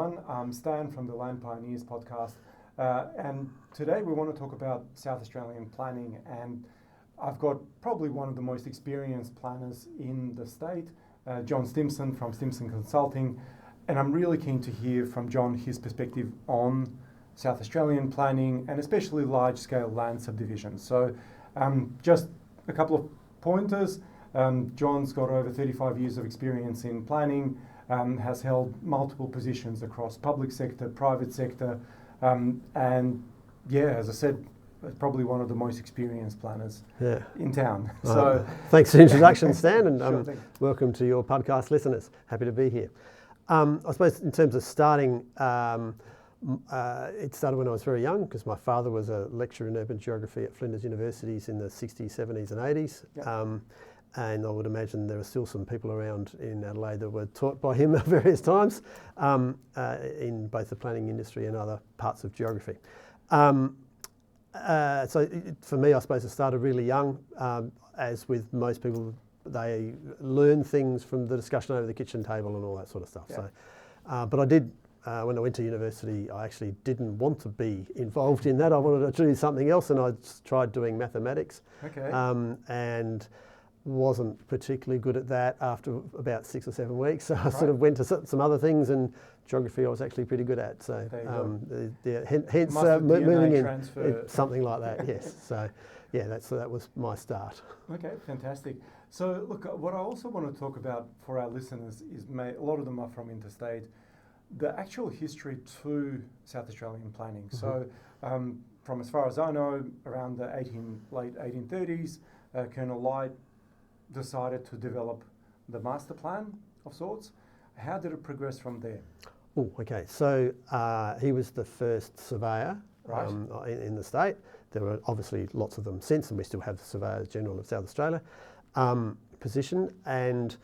everyone. I'm Stan from the Land Pioneers podcast, and today we want to talk about South Australian planning, and I've got probably one of the most experienced planners in the state, John Stimson from Stimson Consulting, and I'm really keen to hear from John his perspective on South Australian planning and especially large-scale land subdivisions. So just a couple of pointers. John's got over 35 years of experience in planning, has held multiple positions across public sector, private sector, and as I said, probably one of the most experienced planners in town. So thanks for the introduction, Stan, and Sure, welcome to your podcast listeners. Happy to be here. I suppose in terms of starting, it started when I was very young because my father was a lecturer in urban geography at Flinders Universities in the 60s, 70s and 80s. Yep. And I would imagine there are still some people around in Adelaide that were taught by him at various times in both the planning industry and other parts of geography. So for me, I suppose it started really young. As with most people, they learn things from the discussion over the kitchen table and all that sort of stuff. Yeah. So, but I did, when I went to university, I actually didn't want to be involved in that. I wanted to do something else, and I tried doing mathematics. Okay. And wasn't particularly good at that after about 6 or 7 weeks. So I sort of went to some other things, and geography I was actually pretty good at. So hence moving in something like that. Yes. So that was my start. Okay, fantastic. So look, what I also want to talk about for our listeners is a lot of them are from interstate, the actual history to South Australian planning. Mm-hmm. So from as far as I know, around the late 1830s, Colonel Light decided to develop the master plan of sorts. How did it progress from there? Oh, okay. So he was the first surveyor in the state. There were obviously lots of them since, and we still have the Surveyors General of South Australia position. And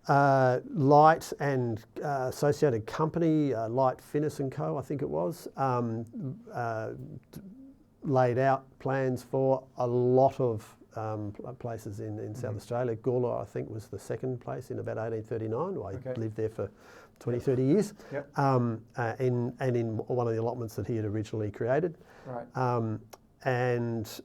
Light and associated company, Light Finnis and Co, I think it was, laid out plans for a lot of places in South Australia. Gawler, I think, was the second place in about 1839. I lived there for 20, 30 years. Yep. In one of the allotments that he had originally created. Right. And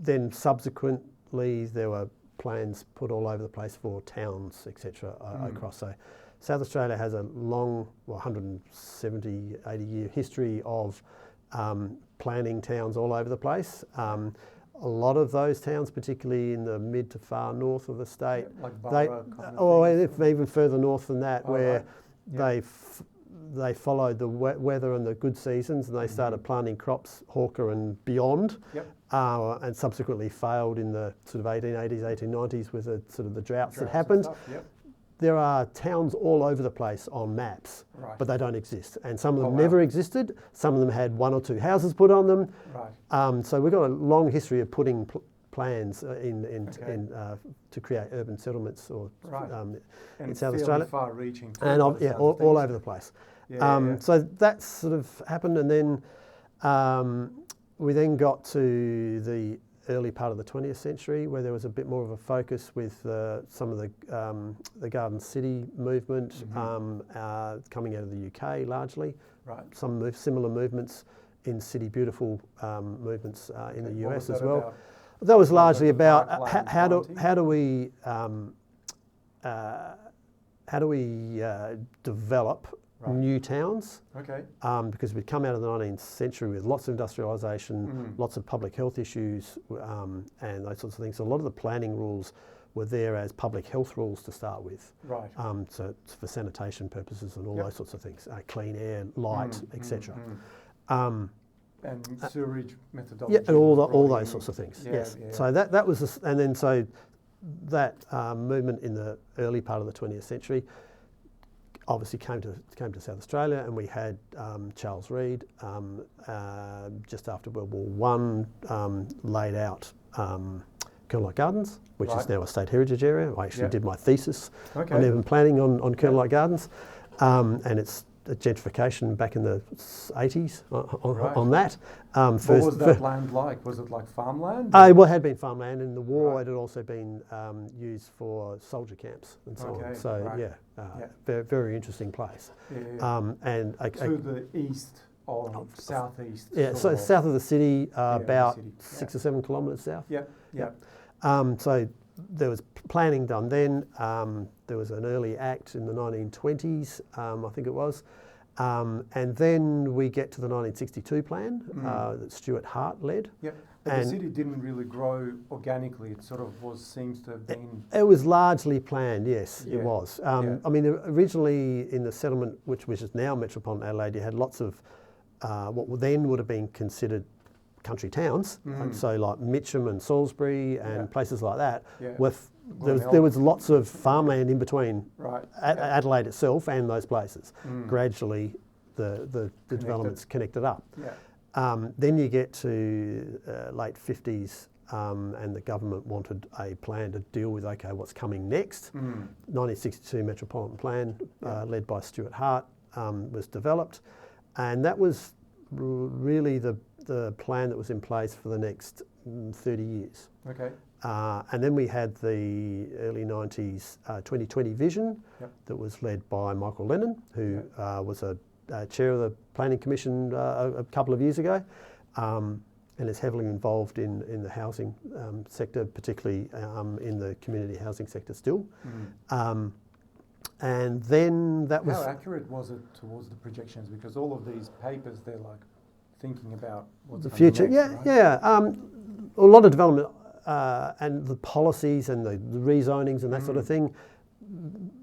then subsequently there were plans put all over the place for towns, etc. Across. So South Australia has a long, 170, 80 year history of planning towns all over the place. A lot of those towns, particularly in the mid to far north of the state, even further north than that, they followed the weather and the good seasons, and they started planting crops, Hawker and beyond, and subsequently failed in the sort of 1880s, 1890s with the sort of the droughts that happened. There are towns all over the place on maps, but they don't exist. And some of them never existed. Some of them had 1 or 2 houses put on them. Right. So we've got a long history of putting plans to create urban settlements in South Australia. Far-reaching. And all over the place. So that sort of happened, and then we then got to the early part of the 20th century, where there was a bit more of a focus with some of the Garden City movement coming out of the UK largely. Right. Some similar movements in City Beautiful movements in the US as well. About? That was largely about how do we develop new towns, because we'd come out of the 19th century with lots of industrialisation, lots of public health issues, and those sorts of things. So a lot of the planning rules were there as public health rules to start with, so for sanitation purposes and all those sorts of things, clean air, light, etc. And sewerage methodology. And all those sorts of things. So that was, and then so that movement in the early part of the 20th century obviously came to South Australia, and we had Charles Reid just after World War I laid out Colonel Gardens, which is now a state heritage area. I actually did my thesis on urban planning on Colonel Gardens, and it's gentrification back in the 80s Right. on that. What was that land like? Was it like farmland? Well, it had been farmland. In the war, Right. it had also been used for soldier camps and so on. So, right. yeah, very, very interesting place. Yeah. And to the east or southeast? Yeah, so south of the city, about the city. 6 or 7 kilometres south. Yeah. So there was planning done then. There was an early act in the 1920s, I think it was. And then we get to the 1962 plan that Stuart Hart led. Yeah, but the city didn't really grow organically. It sort of seems to have been... It was largely planned, yes, Yeah. it was. I mean, originally in the settlement, which is now Metropolitan Adelaide, you had lots of what then would have been considered country towns, so like Mitcham and Salisbury and places like that, with there was lots of farmland in between Adelaide itself and those places. Gradually, the developments connected up. Then you get to late 50s, and the government wanted a plan to deal with, okay, what's coming next. 1962 Metropolitan Plan, led by Stuart Hart, was developed, and that was really the plan that was in place for the next 30 years. Okay. And then we had the early 90s 2020 vision that was led by Michael Lennon, who was a chair of the Planning Commission a couple of years ago, and is heavily involved in the housing sector, particularly in the community housing sector still. And then that was... How accurate was it towards the projections? Because all of these papers, they're like thinking about what's the future. Next, A lot of development and the policies and the rezonings and that sort of thing.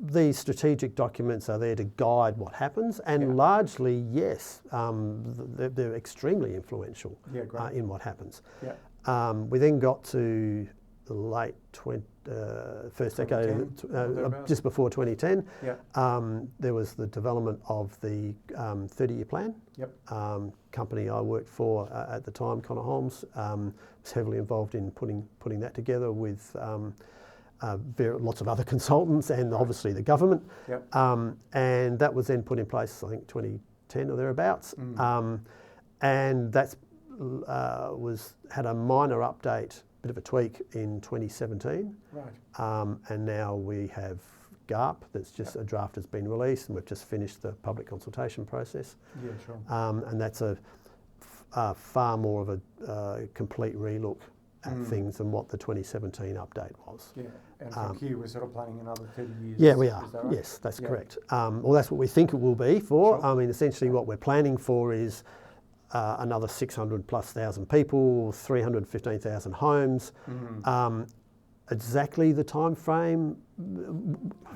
These strategic documents are there to guide what happens, and largely, yes, they're extremely influential in what happens. We then got to the late first decade, just before 2010. There was the development of the 30-year plan. Company I worked for at the time, Connor Holmes, was heavily involved in putting that together with lots of other consultants and obviously the government. And that was then put in place, I think, 2010 or thereabouts. And that's had a minor update, bit of a tweak in 2017. And now we have GARP, that's just a draft has been released, and we've just finished the public consultation process. And that's a far more of a complete relook at things than what the 2017 update was. And from here we're sort of planning another 30 years. Yeah, we are. That right? Yes, that's correct. Well, that's what we think it will be for. I mean, essentially what we're planning for is another 600,000+ people, 315,000 homes. Exactly the time frame,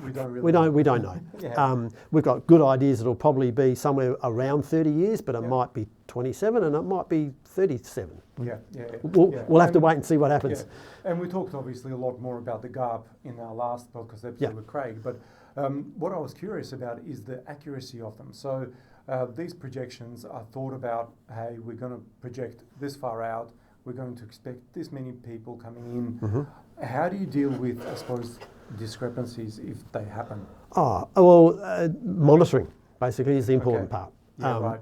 we don't know. We've got good ideas. It'll probably be somewhere around 30 years, but it might be 27 and it might be 37. We'll have to wait and see what happens. And we talked obviously a lot more about the GARP in our last podcast episode with Craig, but what I was curious about is the accuracy of them. So these projections are thought about, hey, we're going to project this far out, we're going to expect this many people coming in. How do you deal with, I suppose, discrepancies if they happen? Monitoring basically is the important part.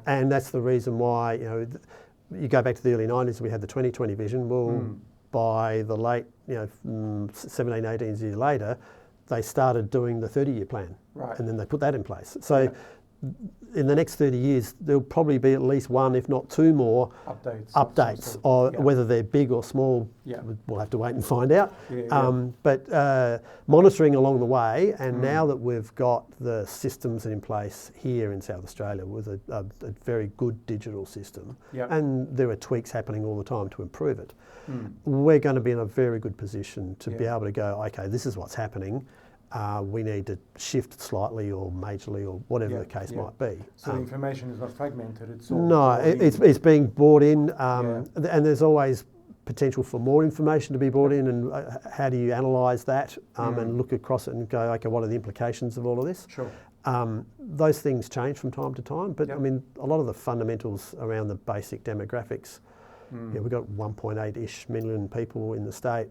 And that's the reason why, you go back to the early 90s, we had the 2020 vision. Well, by the late, 17, 18 years later, they started doing the 30-year plan. And then they put that in place. So in the next 30 years, there'll probably be at least one, if not two more updates, or whether they're big or small, we'll have to wait and find out. But monitoring along the way, and now that we've got the systems in place here in South Australia with a very good digital system, and there are tweaks happening all the time to improve it, we're going to be in a very good position to be able to go, okay, this is what's happening. We need to shift slightly or majorly or whatever the case might be. So the information is not fragmented, it's all... No, it's being brought in, and there's always potential for more information to be brought in, and how do you analyse that and look across it and go, okay, what are the implications of all of this? Those things change from time to time, but I mean, a lot of the fundamentals around the basic demographics, we've got 1.8-ish million people in the state.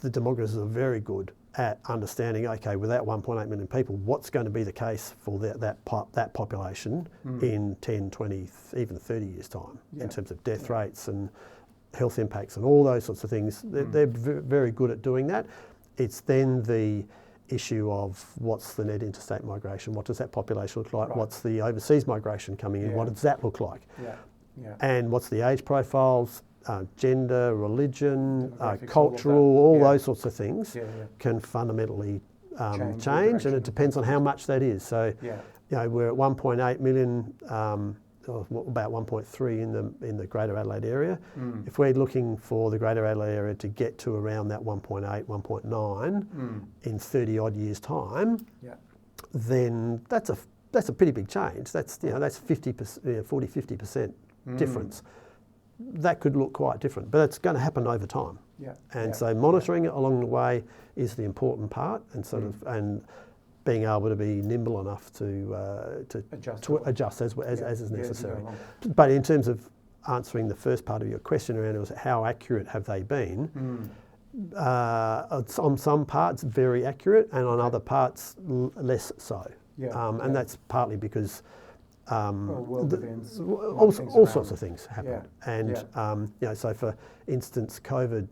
The demographics are very good. at understanding, okay, with that 1.8 million people, what's going to be the case for that population in 10, 20, even 30 years' time in terms of death rates and health impacts and all those sorts of things. They're very good at doing that. It's then the issue of what's the net interstate migration, what does that population look like, Right. what's the overseas migration coming in, what does that look like, and what's the age profiles, gender, religion, cultural, all those sorts of things can fundamentally change, and it depends on how much that is. So, you know, we're at 1.8 million, about 1.3 in the Greater Adelaide area. If we're looking for the Greater Adelaide area to get to around that 1.8, 1.9 in 30 odd years' time, then that's a pretty big change. That's 50%, 40, 50% difference. That could look quite different, but it's going to happen over time. So monitoring it along the way is the important part, and sort of and being able to be nimble enough to adjust as is necessary. But in terms of answering the first part of your question around it was how accurate have they been? On some parts very accurate, and on other parts less so. And that's partly because all sorts of things happen. And you know, so for instance, COVID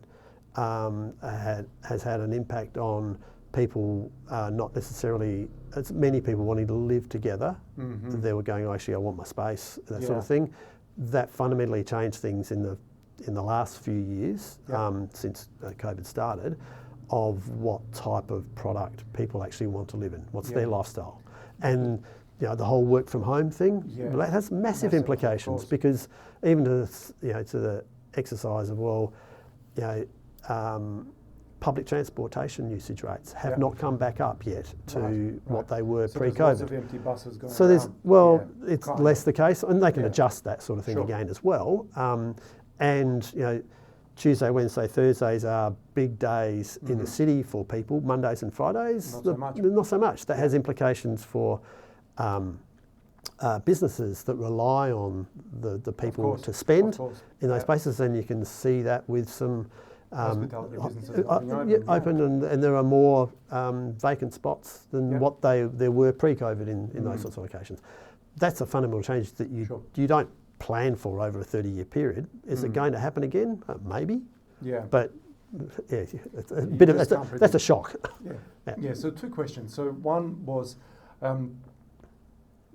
has had an impact on people not necessarily, as many people wanting to live together. They were going, oh, actually, I want my space, that sort of thing. That fundamentally changed things in the last few years since COVID started, of what type of product people actually want to live in, what's their lifestyle. And you know, the whole work from home thing, that has massive implications, because even to the exercise of, well, you know, public transportation usage rates have not come back up yet to what they were pre-COVID. There's lots of empty buses going so there's, around. It's less the case, and they can adjust that sort of thing again as well. And you know, Tuesday, Wednesday, Thursdays are big days in the city for people. Mondays and Fridays, not so much. That has implications for businesses that rely on the people to spend in those places, and you can see that with some hospitality businesses open, and there are more vacant spots than what there were pre-COVID in those sorts of locations. That's a fundamental change that you don't plan for over a 30-year period. Is it going to happen again? Maybe. But it's a bit of that's a shock. So two questions. So one was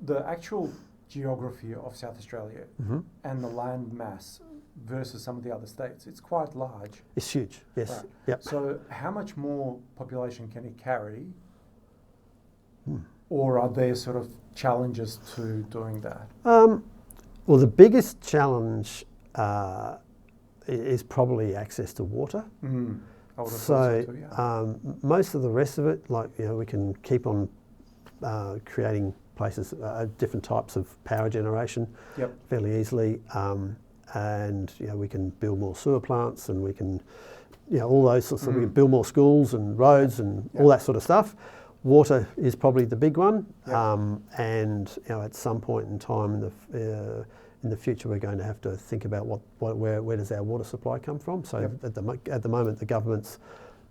the actual geography of South Australia and the land mass versus some of the other states. It's quite large. It's huge, yes. Right. So how much more population can it carry? Or are there sort of challenges to doing that? Well, the biggest challenge is probably access to water. I would have thought so too, most of the rest of it, like, you know, we can keep on creating places, different types of power generation fairly easily. And you know, we can build more sewer plants, and we can, you know, all those sorts of, we can build more schools and roads and all that sort of stuff. Water is probably the big one, and you know, at some point in time in the future, we're going to have to think about where does our water supply come from. So at the moment, the government's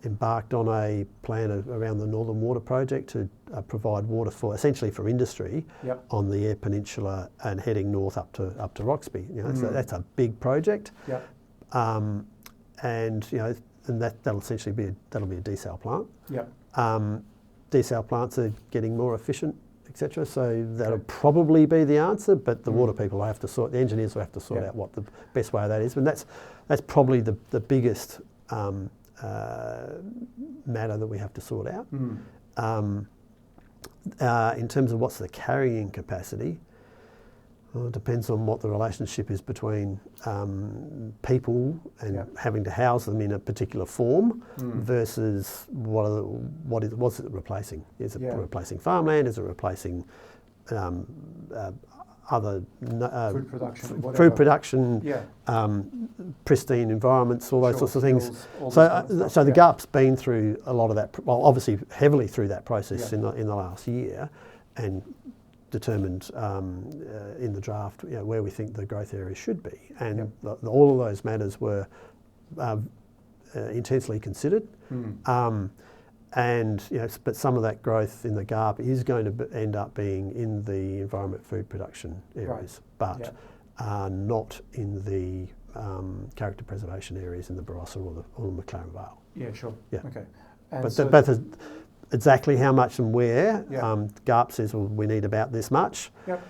embarked on a plan around the Northern Water Project to provide water essentially for industry on the Eyre Peninsula and heading north up to Roxby. You know, so that's a big project, and you know, and that'll essentially be a desal plant. Desal plants are getting more efficient, etc. So that'll probably be the answer, but the water people will have to the engineers will have to sort out what the best way of that is. And that's probably the biggest matter that we have to sort out. In terms of what's the carrying capacity, well, it depends on what the relationship is between people and having to house them in a particular form versus what's it replacing? Is it replacing farmland? Is it replacing other food production, pristine environments, all those sorts of things. So the GARP's been through a lot of that, well, obviously heavily through that process in the last year, and determined in the draft, you know, where we think the growth areas should be, and all of those matters were intensely considered. and but some of that growth in the GARP is going to end up being in the environment food production areas, but not in the character preservation areas in the Barossa or the McLaren Vale. Yeah, sure. Yeah. Okay. But exactly how much and where, GARP says, well, we need about this much. Yep.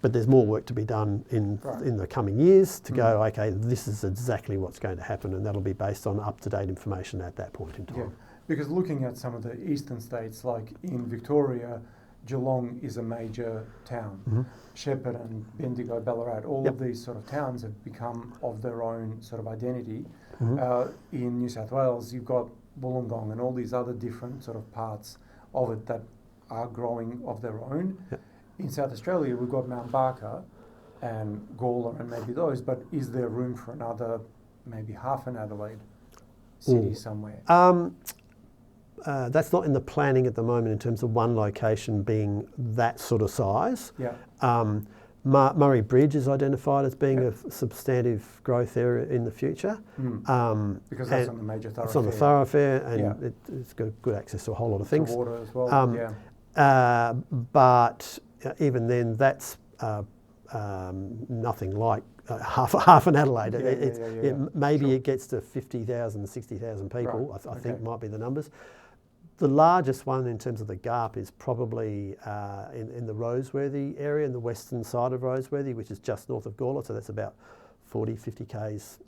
But there's more work to be done in the coming years to go, okay, this is exactly what's going to happen, and that'll be based on up-to-date information at that point in time. Yeah, because looking at some of the eastern states, like in Victoria, Geelong is a major town. Shepherd and Bendigo, Ballarat, all of these sort of towns have become of their own sort of identity. In New South Wales, you've got Wollongong and all these other different sort of parts of it that are growing of their own. In South Australia, we've got Mount Barker and Gawler and maybe those, but is there room for another, maybe half an Adelaide city somewhere? That's not in the planning at the moment in terms of one location being that sort of size. Murray Bridge is identified as being a substantive growth area in the future. Because that's on the major thoroughfare. It's on the thoroughfare, and it's got good access to a whole lot of things. To water as well, but even then, that's nothing like half an Adelaide. Maybe it gets to 50,000, 60,000 people, I think might be the numbers. The largest one in terms of the GARP is probably in the Roseworthy area, in the western side of Roseworthy, which is just north of Gawler, so that's about 40, 50 k's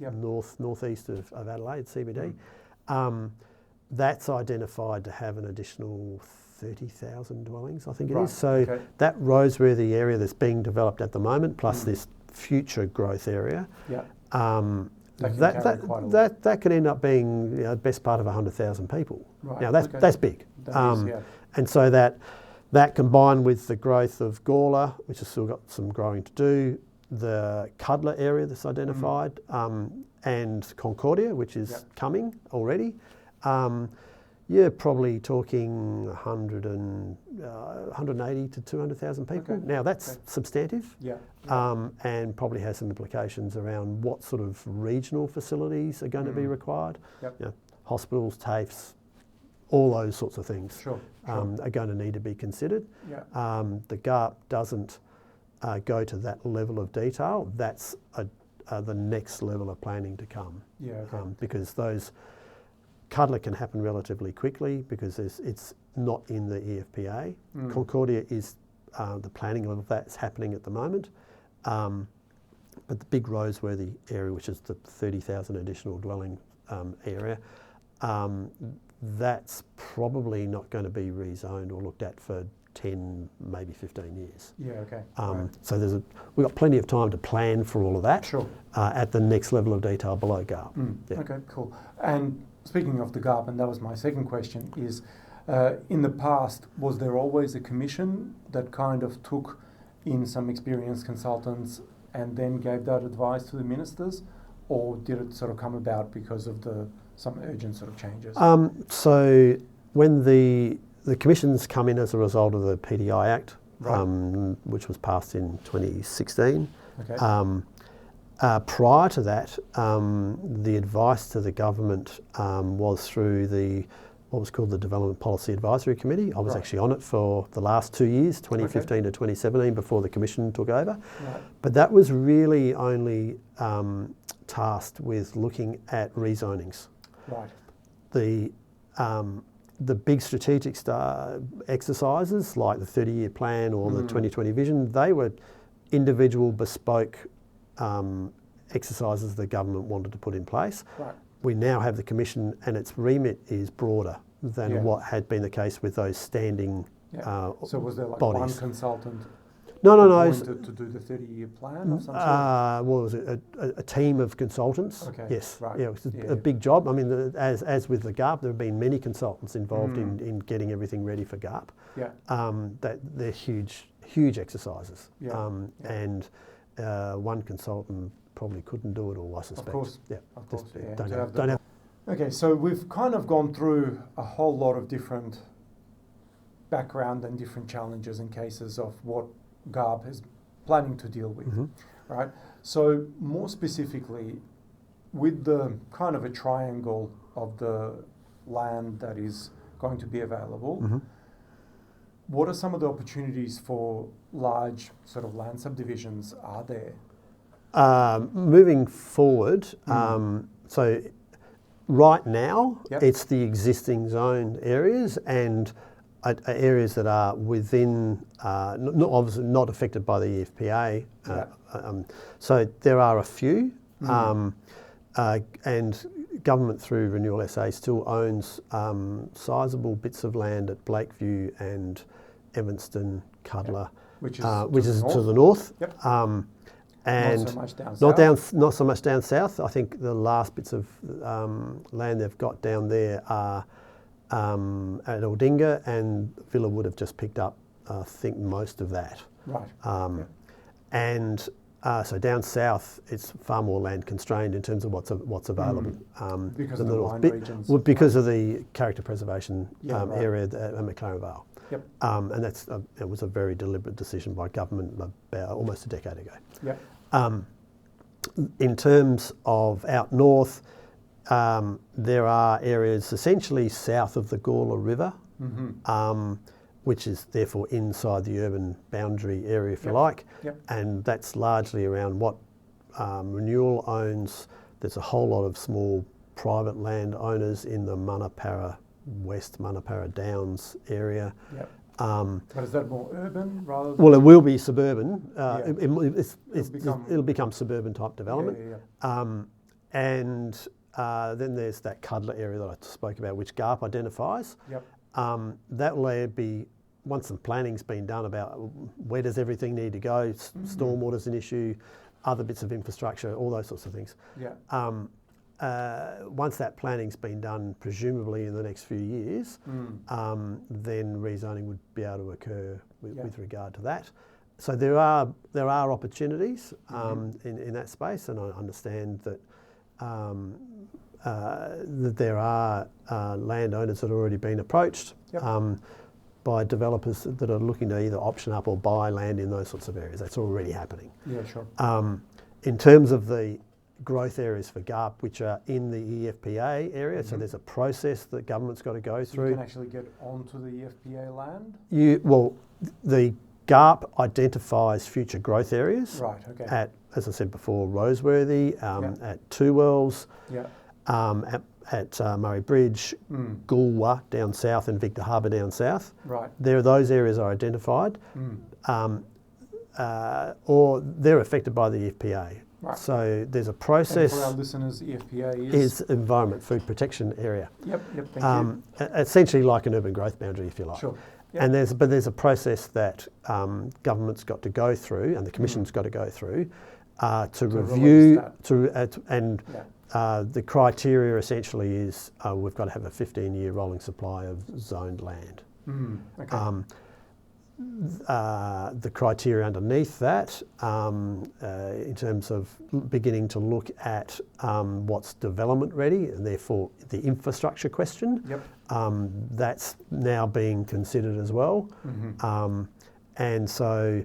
northeast of Adelaide, CBD. That's identified to have an additional 30,000 dwellings, I think it is. So that Roseworthy area that's being developed at the moment, plus this future growth area, that can end up being the best part of 100,000 people. Now that's big. And so that combined with the growth of Gawler, which has still got some growing to do, the Cuddler area that's identified, and Concordia, which is coming already. You're probably talking 180 to 200,000 people. Now that's substantive, and probably has some implications around what sort of regional facilities are going to be required. Hospitals, TAFEs, all those sorts of things are going to need to be considered. The GARP doesn't go to that level of detail. That's the next level of planning to come. Because those Cuddler can happen relatively quickly because it's not in the EFPA. Concordia is the planning of that's happening at the moment. But the big Roseworthy area, which is the 30,000 additional dwelling area, that's probably not going to be rezoned or looked at for 10, maybe 15 years. So we've got plenty of time to plan for all of that at the next level of detail below GARP. Okay, cool. And speaking of the GARP, and that was my second question, is in the past, was there always a commission that kind of took in some experienced consultants and then gave that advice to the ministers, or did it sort of come about because of some urgent sort of changes? So when the commissions come in as a result of the PDI Act, which was passed in 2016, prior to that, the advice to the government was through what was called the Development Policy Advisory Committee. I was actually on it for the last 2 years, 2015 to 2017, before the Commission took over. But that was really only tasked with looking at rezonings. The big strategic exercises like the 30-year plan or the 2020 vision, they were individual bespoke exercises the government wanted to put in place. We now have the Commission, and its remit is broader than what had been the case with those standing So was there like bodies. one consultant No. to do the 30-year plan or something? What was it? A team of consultants. Yes. It was a big job. I mean, as with the GARP, there have been many consultants involved in getting everything ready for GARP. They're huge exercises. And one consultant probably couldn't do it all, I suspect. Of course. Of course. Don't have. Okay, so we've kind of gone through a whole lot of different background and different challenges and cases of what GARP is planning to deal with, right? So more specifically, with the kind of a triangle of the land that is going to be available. Mm-hmm. What are some of the opportunities for large sort of land subdivisions are there? Moving forward, so right now it's the existing zoned areas and areas that are within, obviously not affected by the EFPA. So there are a few, and government through Renewal SA still owns sizable bits of land at Blakeview and Evanston, Cuddler, which is to the north. And not so much down south. I think the last bits of land they've got down there are at Aldinga, and Villa would have just picked up, I think, most of that. Right. And so down south, it's far more land constrained in terms of what's available. Because of the wine regions. Well, because of the character preservation area at McLaren Vale. And it was a very deliberate decision by government about almost a decade ago. In terms of out north, there are areas essentially south of the Gawler River, which is therefore inside the urban boundary area, if you like, and that's largely around what Renewal owns. There's a whole lot of small private land owners in the West Manapara Downs area. But is that more urban rather than... Well, it will be suburban. It'll become suburban type development. And then there's that Cuddler area that I spoke about, which GARP identifies. That will be, once the planning's been done about where does everything need to go, stormwater's an issue, other bits of infrastructure, all those sorts of things. Once that planning's been done, presumably in the next few years, then rezoning would be able to occur with regard to that. So there are opportunities in that space, and I understand that that there are landowners that have already been approached by developers that are looking to either option up or buy land in those sorts of areas. That's already happening. In terms of the growth areas for GARP, which are in the EFPA area, so there's a process that government's got to go through. You can actually get onto the EFPA land? The GARP identifies future growth areas at, as I said before, Roseworthy, at Two Wells, at Murray Bridge, Goolwa down south, and Victor Harbour down south. Those areas are identified, or they're affected by the EFPA. So there's a process. And for our listeners, EFPA is Environment Food Protection Area. Thank you. Essentially like an urban growth boundary, if you like. And there's a process that government's got to go through, and the Commission's got to go through to review the criteria essentially is we've got to have a 15-year rolling supply of zoned land. The criteria underneath that, in terms of beginning to look at what's development ready, and therefore the infrastructure question, that's now being considered as well. And so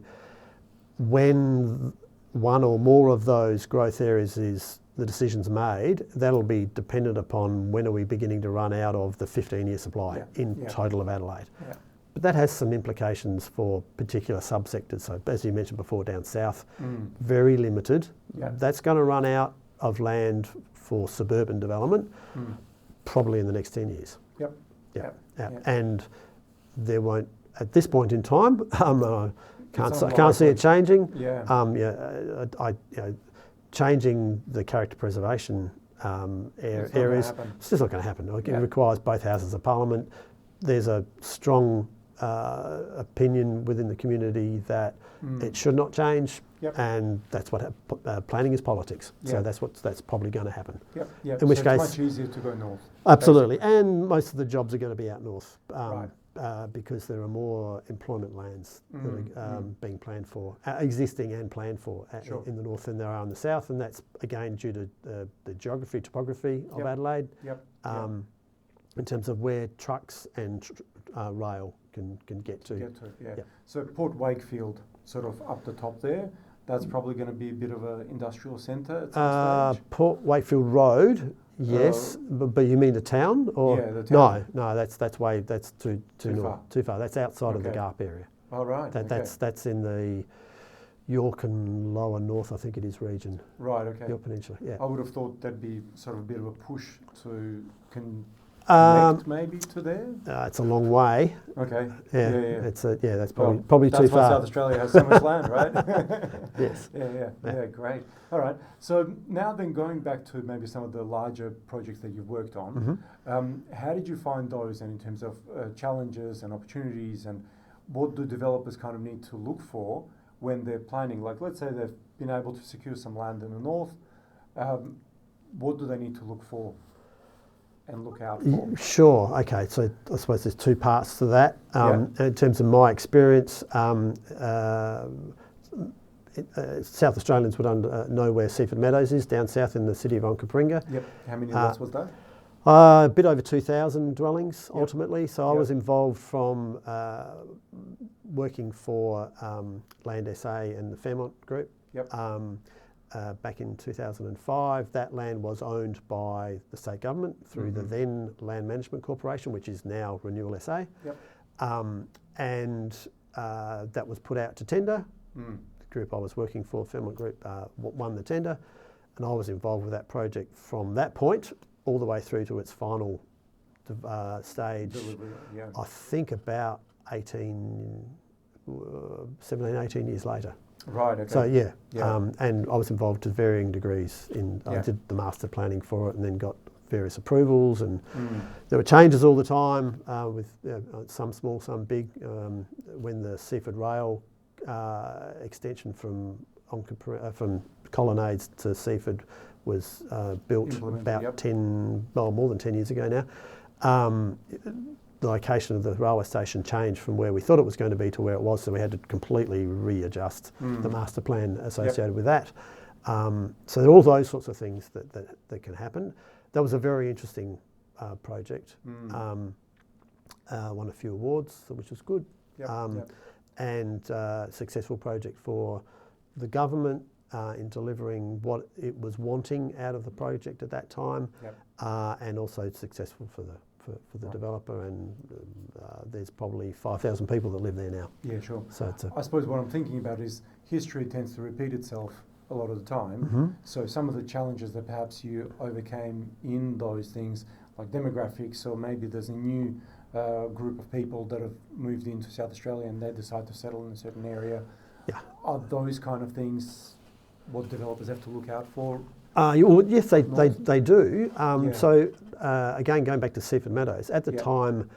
when one or more of those growth areas is the decision's made, that'll be dependent upon when are we beginning to run out of the 15-year supply in total of Adelaide. But that has some implications for particular subsectors. So as you mentioned before, down south, very limited. That's going to run out of land for suburban development probably in the next 10 years. And there won't, at this point in time, I can't see it changing. Changing the character preservation areas, it's just not going to happen. It requires both houses of parliament. There's a strong opinion within the community that it should not change, and that's what planning is politics. So that's probably going to happen. In which case, it's much easier to go north. Absolutely, basically. And most of the jobs are going to be out north because there are more employment lands that are being planned for, existing and planned for in the north than there are in the south, and that's again due to the topography of Adelaide. In terms of where trucks and rail can get to. So Port Wakefield, sort of up the top there, that's probably going to be a bit of an industrial centre at some stage? Port Wakefield Road, Yes, but you mean the town? Or? Yeah, the town. No, that's too north, far. too far. That's outside of the GARP area. Oh, right. That's in the York and Lower North, I think it is, region. Right, okay. York Peninsula, yeah. I would have thought that'd be sort of a bit of a push to connect maybe to there. It's a long way. Okay. Yeah. Yeah. That's probably too far. That's why South Australia has so much land, right? Yes. Yeah, great. All right. So now then, going back to maybe some of the larger projects that you've worked on, how did you find those, and in terms of challenges and opportunities, and what do developers kind of need to look for when they're planning? Like, let's say they've been able to secure some land in the north. What do they need to look for and look out for? Sure. Okay. So I suppose there's two parts to that. In terms of my experience, South Australians would know where Seaford Meadows is, down south in the city of Onkaparinga. Yep. How many lots was that? A bit over 2,000 dwellings ultimately. So I was involved from working for Land SA and the Fairmont Group. Yep. Back in 2005, that land was owned by the state government through the then Land Management Corporation, which is now Renewal SA. Yep. And that was put out to tender. The group I was working for, Fairmont Group, won the tender, and I was involved with that project from that point all the way through to its final stage. Delivery, yeah. I think about 17, 18 years later. Right, okay. So and I was involved to varying degrees I did the master planning for it, and then got various approvals, and there were changes all the time with some small, some big. When the Seaford Rail extension from Colonnades to Seaford was built about more than 10 years ago now. The location of the railway station changed from where we thought it was going to be to where it was, so we had to completely readjust the master plan associated with that. So there are all those sorts of things that can happen. That was a very interesting project. Won a few awards, which was good. And successful project for the government in delivering what it was wanting out of the project at that time, and also successful for the developer, and there's probably 5,000 people that live there now. Yeah, sure. So I suppose what I'm thinking about is history tends to repeat itself a lot of the time. So some of the challenges that perhaps you overcame in those things, like demographics, or maybe there's a new group of people that have moved into South Australia and they decide to settle in a certain area. Are those kind of things what developers have to look out for? Yes, they do. So again, going back to Seaford Meadows, at the time,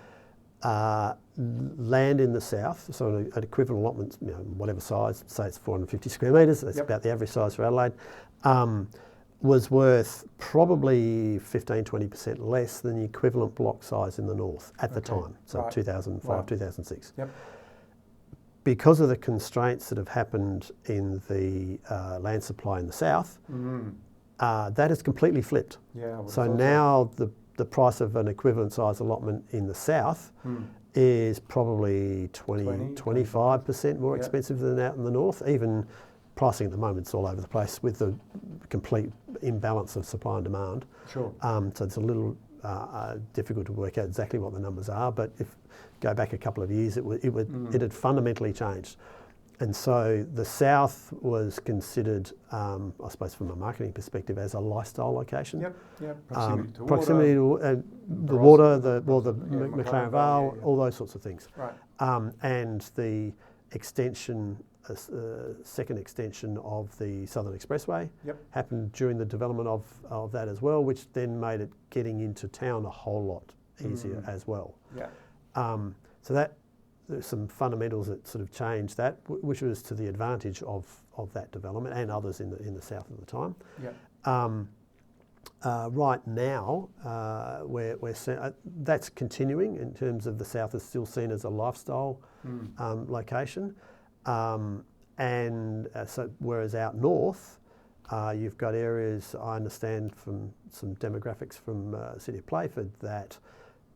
land in the south, so an equivalent allotment, whatever size, say it's 450 square metres, that's about the average size for Adelaide, was worth probably 15-20% less than the equivalent block size in the north at the time, so 2005, 2006. Because of the constraints that have happened in the land supply in the south, that has completely flipped. So now the price of an equivalent size allotment in the south is probably 25% more expensive than out in the north. Even pricing at the moment is all over the place with the complete imbalance of supply and demand. So it's a little difficult to work out exactly what the numbers are, but if go back a couple of years, it had fundamentally changed. And so the south was considered, I suppose from a marketing perspective, as a lifestyle location. Proximity to the water, the McLaren Vale, all those sorts of things. And the extension, second extension of the Southern Expressway happened during the development of that as well, which then made it getting into town a whole lot easier as well. So that there's some fundamentals that sort of changed that, which was to the advantage of that development and others in the south at the time. Right now, that's continuing in terms of the south is still seen as a lifestyle location, and so whereas out north, you've got areas, I understand from some demographics from City of Playford, that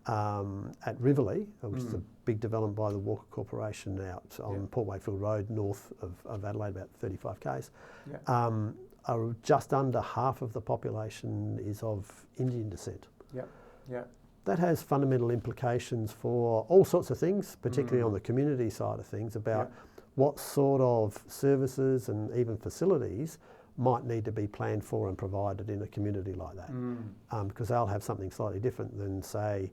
at Riverley, which is a big development by the Walker Corporation out on Port Wakefield Road, north of Adelaide, about 35 k's. just under half of the population is of Indian descent. Yep. Yeah. That has fundamental implications for all sorts of things, particularly on the community side of things, about what sort of services and even facilities might need to be planned for and provided in a community like that. Because they'll have something slightly different than, say,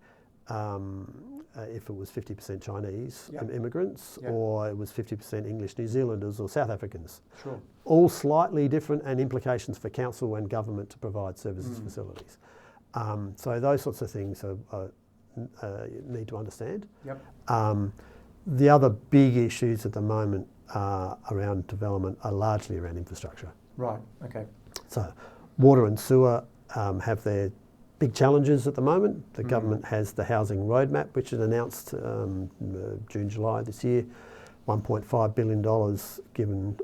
if it was 50% Chinese immigrants, or it was 50% English New Zealanders or South Africans. Sure. All slightly different, and implications for council and government to provide services facilities. So those sorts of things you need to understand. Yep. The other big issues at the moment around development are largely around infrastructure. Right, okay. So water and sewer have their big challenges at the moment. The government has the housing roadmap, which it announced June, July this year, $1.5 billion given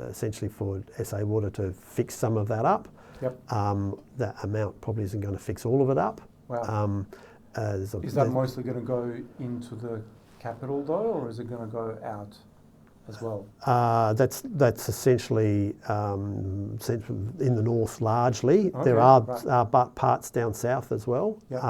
essentially for SA Water to fix some of that up. Yep. That amount probably isn't going to fix all of it up. Wow. Is that mostly going to go into the capital though, or is it going to go out as well? That's essentially in the north largely. Okay, there are parts down south as well. Yep.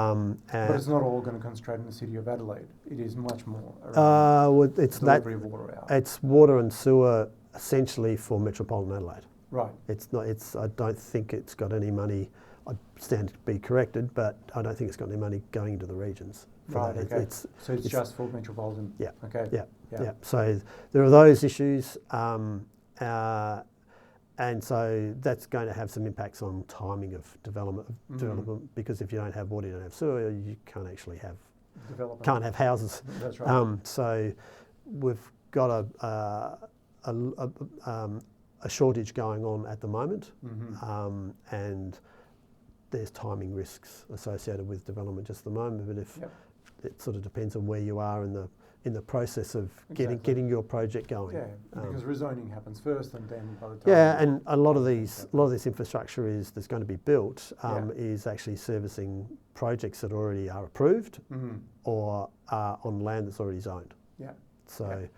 But it's not all going to concentrate in the city of Adelaide. It is much more around delivery of water out. It's water and sewer essentially for metropolitan Adelaide. Right. It's not. I don't think it's got any money. I stand to be corrected, but I don't think it's got any money going into the regions. Right. Okay. So it's just for metropolitan. Yeah. Okay. Yeah. So there are those issues, and so that's going to have some impacts on timing of development. Because if you don't have water, you don't have sewer, you can't actually have can't have houses. That's right. So we've got a shortage going on at the moment, and there's timing risks associated with development just at the moment. But if it sort of depends on where you are in the process of getting your project going. Yeah, because rezoning happens first, and then by the time. Yeah, and a lot of this infrastructure that's going to be built is actually servicing projects that already are approved or are on land that's already zoned. Yeah. So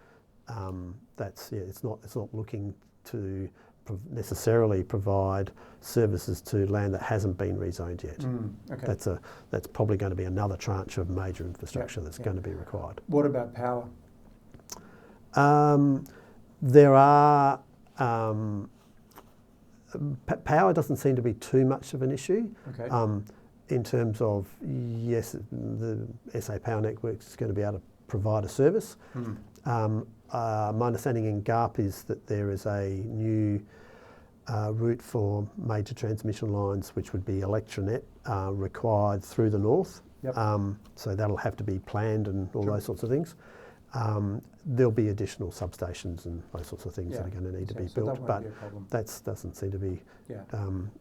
it's not looking to necessarily provide services to land that hasn't been rezoned yet. Okay. That's probably going to be another tranche of major infrastructure that's going to be required. What about power? There are power doesn't seem to be too much of an issue. Okay. In terms of, yes, the SA Power Network is going to be able to provide a service. My understanding in GARP is that there is a new route for major transmission lines, which would be Electronet, required through the north. Yep. So that'll have to be planned and all those sorts of things. There'll be additional substations and those sorts of things that are going to need to be built, but that doesn't seem to be,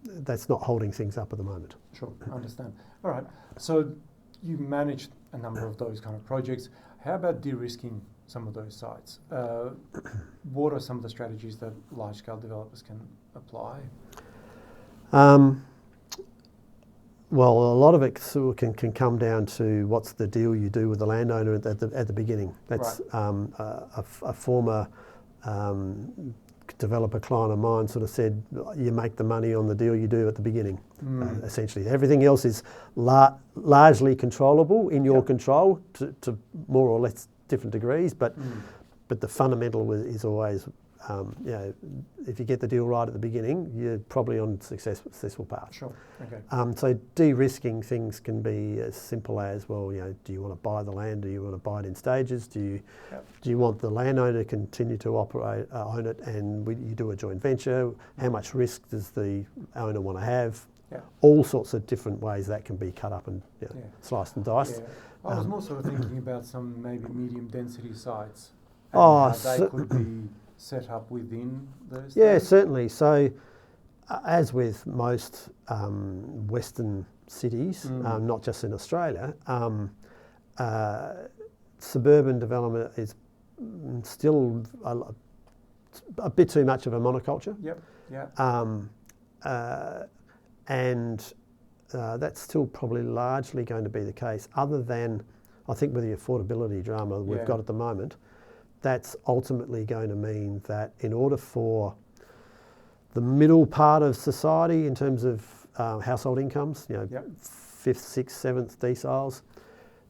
that's not holding things up at the moment. Sure, I understand. All right, so you managed a number of those kind of projects. How about de-risking some of those sites? What are some of the strategies that large-scale developers can apply? Well, a lot of it sort of can come down to what's the deal you do with the landowner at the beginning. That's a former developer client of mine sort of said, you make the money on the deal you do at the beginning. Essentially, everything else is largely controllable in your control to more or less different degrees, but the fundamental is always, if you get the deal right at the beginning, you're probably on a successful path. Sure. Okay. So de-risking things can be as simple as, well, do you want to buy the land? Do you want to buy it in stages? Do you want the landowner to continue to own it, and you do a joint venture? How much risk does the owner want to have? All sorts of different ways that can be cut up and sliced and diced. Yeah. I was more sort of thinking about some maybe medium density sites. And how they could be set up within those. Yeah, certainly. So, as with most Western cities, not just in Australia, suburban development is still a bit too much of a monoculture. Yep. Yeah. And that's still probably largely going to be the case, other than, I think, with the affordability drama we've got at the moment, that's ultimately going to mean that in order for the middle part of society in terms of household incomes, you know, Yep. 5th, 6th, 7th deciles,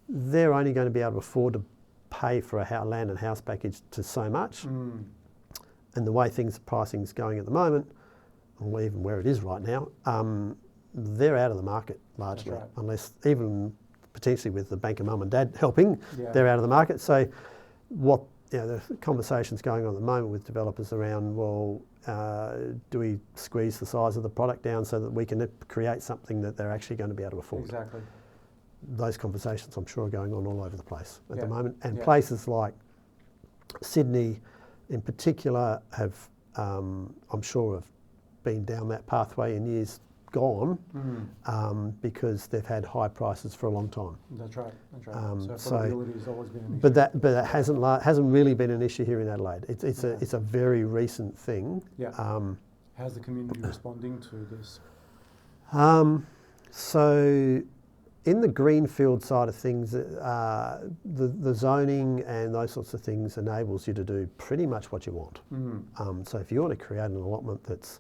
they're only going to be able to afford to pay for a land and house package to so much. And the way pricing's going at the moment, or even where it is right now, they're out of the market largely, right. unless even potentially with the bank of mum and dad helping, Yeah. they're out of the market. So the conversations going on at the moment with developers around, well, do we squeeze the size of the product down so that we can create something that they're actually going to be able to afford? Exactly. Those conversations, I'm sure, are going on all over the place at Yeah. the moment. And Yeah. places like Sydney in particular have, I'm sure, have been down that pathway in years gone, because they've had high prices for a long time. That's right. That's right. So So- affordability has always been an issue. But that hasn't really been an issue here in Adelaide. It's a very recent thing. Yeah. How's the community responding to this? So in the greenfield side of things, the zoning and those sorts of things enables you to do pretty much what you want. So if you want to create an allotment that's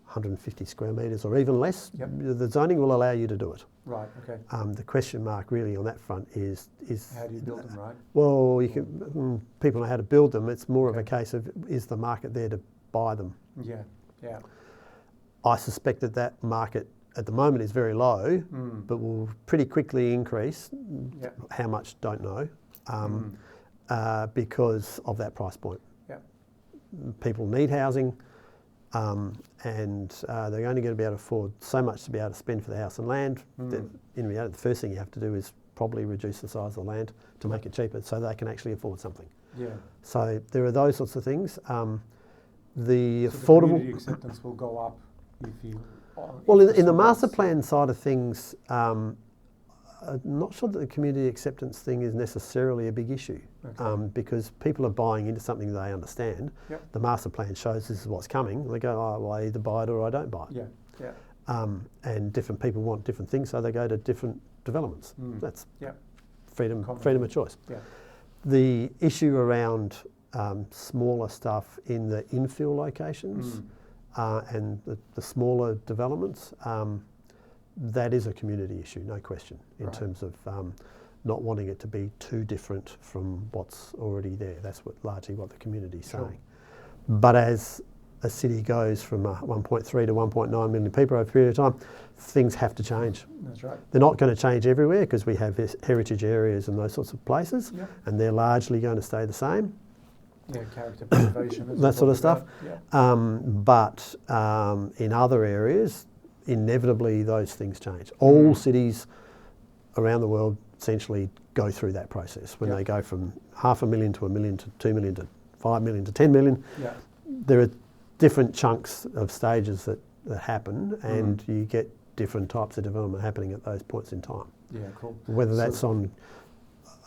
150 square metres or even less, Yep. the zoning will allow you to do it. Right. Okay. The question mark really on that front is How do you build them, right? well, people know how to build them. It's more of a Okay. case of, is the market there to buy them? Yeah. Yeah. I suspect that market at the moment is very low, but will pretty quickly increase. Yeah. How much, don't know, because of that price point. Yeah. People need housing, and they're only going to be able to afford so much to be able to spend for the house and land. In reality, the first thing you have to do is probably reduce the size of the land to make it cheaper so they can actually afford something. Yeah. So there are those sorts of things. The The affordable community acceptance will go up if you. Well, if in the slots- master plan side of things, I'm not sure that the community acceptance thing is necessarily a big issue, because people are buying into something they understand. Yep. The master plan shows this is what's coming. They go, oh, well, I either buy it or I don't buy it. Yeah. Yeah. And different people want different things, so they go to different developments. That's Yeah. freedom Common. of choice. Yeah. The issue around smaller stuff in the infill locations and the smaller developments, that is a community issue, no question, in terms of not wanting it to be too different from what's already there. That's largely what the community's saying. But as a city goes from 1.3 to 1.9 million people over a period of time, things have to change. That's right. They're not going to change everywhere because we have heritage areas and those sorts of places, and they're largely going to stay the same. Yeah, character preservation. That sort of stuff. Yeah. But in other areas, inevitably those things change. All cities around the world essentially go through that process when they go from 500,000 to 1 million to 2 million to 5 million to 10 million. Yeah. There are different chunks of stages that happen, and you get different types of development happening at those points in time. Yeah, cool. Whether that's on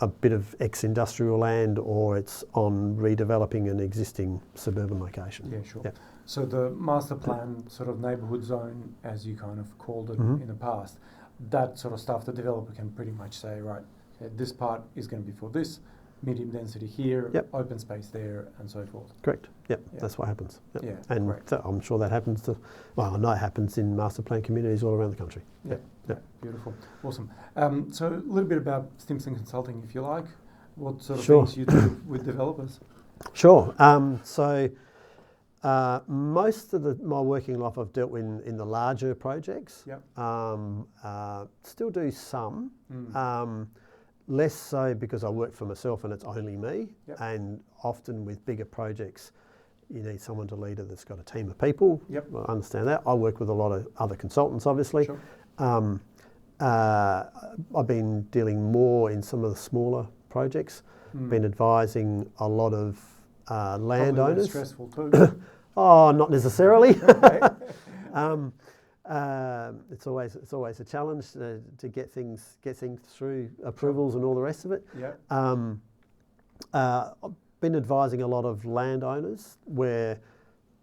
a bit of ex-industrial land or it's on redeveloping an existing suburban location. Yeah, sure. Yeah. So the master plan sort of neighbourhood zone, as you kind of called it in the past, that sort of stuff, the developer can pretty much say, right, okay, this part is going to be for this, medium density here, open space there, and so forth. Correct. Yep, that's what happens. Yep. Yeah, and I'm sure that happens I know it happens in master plan communities all around the country. Yeah. Beautiful. Awesome. So a little bit about Stimson Consulting, if you like. What sort of things you do with developers? Sure. Most of my working life I've dealt with in the larger projects. Yep. Still do some. Less so because I work for myself and it's only me. Yep. And often with bigger projects, you need someone to lead it that's got a team of people. Yep. I understand that. I work with a lot of other consultants, obviously. Sure. I've been dealing more in some of the smaller projects, been advising a lot of landowners. Probably less stressful too. Oh, not necessarily. Okay. It's always a challenge to get things through approvals and all the rest of it. Yeah. I've been advising a lot of landowners where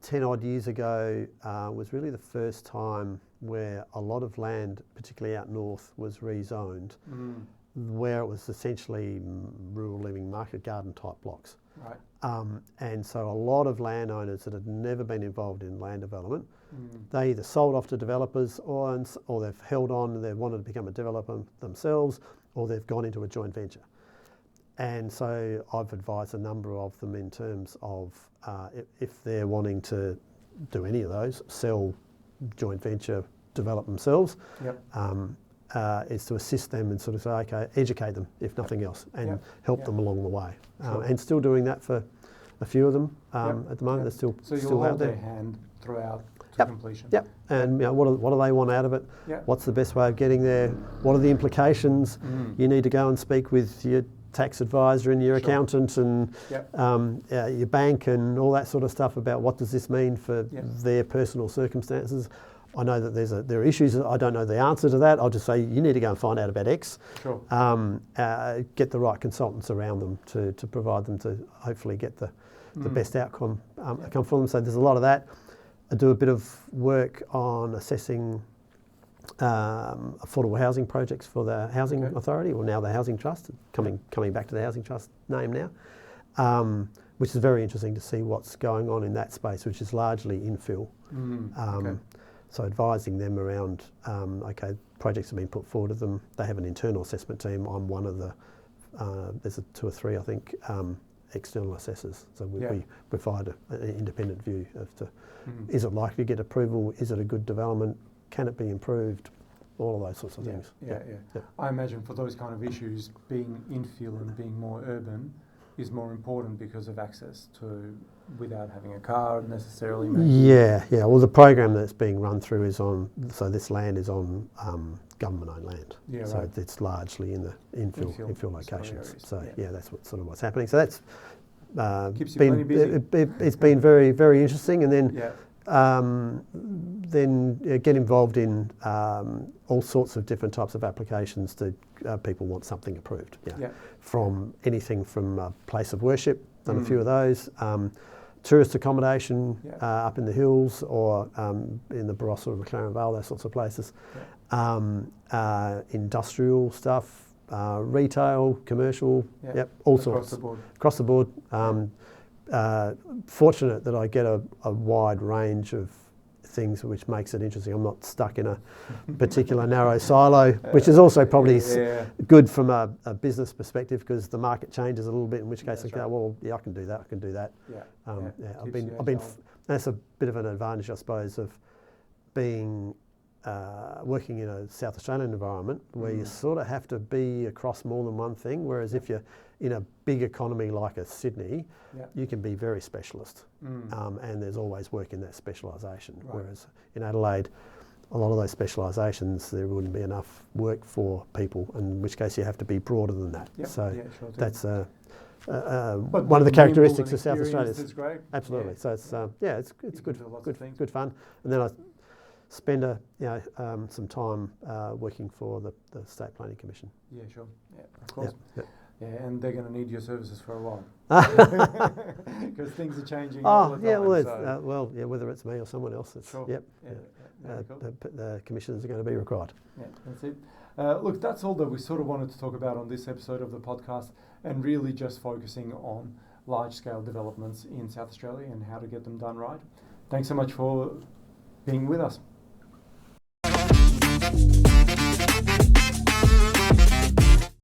10 odd years ago was really the first time where a lot of land, particularly out north, was rezoned, where it was essentially rural living market garden type blocks. Right. And so a lot of landowners that had never been involved in land development, they either sold off to developers or they've held on and they've wanted to become a developer themselves, or they've gone into a joint venture. And so I've advised a number of them in terms of if they're wanting to do any of those, sell, joint venture, develop themselves, is to assist them and sort of say, okay, educate them if nothing else, and help them along the way. And still doing that for a few of them at the moment. They're still so still you'll out hold there. their hand throughout to completion. And what do they want out of it? What's the best way of getting there? What are the implications? You need to go and speak with your tax advisor and your accountant and your bank and all that sort of stuff about what does this mean for their personal circumstances. I know that there are issues that I don't know the answer to that. I'll just say you need to go and find out about X. Get the right consultants around them to provide them to hopefully get the best outcome come for them. So there's a lot of that. I do a bit of work on assessing affordable housing projects for the Housing Authority, or now the Housing Trust, coming back to the Housing Trust name now, which is very interesting to see what's going on in that space, which is largely infill. So advising them around, projects have been put forward to them. They have an internal assessment team. I'm one of the, there's 2 or 3, I think, external assessors. So we provide an independent view as to, is it likely to get approval? Is it a good development? Can it be improved? All of those sorts of things. I imagine for those kind of issues, being infill and being more urban is more important because of access to, without having a car necessarily. Maybe. Well, the program that's being run through is on, so this land is on government-owned land. So it's largely in the infill locations. So that's what's happening. So that's keeps you plenty busy. It's been very, very interesting, and then get involved in all sorts of different types of applications to people want something approved. From anything from a place of worship, done a few of those, tourist accommodation up in the hills or in the Barossa or McLaren Vale, those sorts of places, industrial stuff, retail, commercial, all sorts. Across the board. Fortunate that I get a wide range of things, which makes it interesting. I'm not stuck in a particular narrow silo, which is also probably good from a business perspective, because the market changes a little bit, in which case I go, I can do that. I've been that's a bit of an advantage, I suppose, of being working in a South Australian environment where you sort of have to be across more than one thing, whereas if you're in a big economy like a Sydney, you can be very specialist, and there's always work in that specialisation. Whereas in Adelaide, a lot of those specialisations, there wouldn't be enough work for people, in which case you have to be broader than that. That's one of the characteristics of South Australia. Great. Absolutely. So it's good fun. And then I spend some time working for the State Planning Commission. Of course. And they're going to need your services for a while because things are changing. Whether it's me or someone else, the commissioners are going to be required. That's it. Look, that's all that we sort of wanted to talk about on this episode of the podcast, and really just focusing on large-scale developments in South Australia and how to get them done right. Thanks so much for being with us.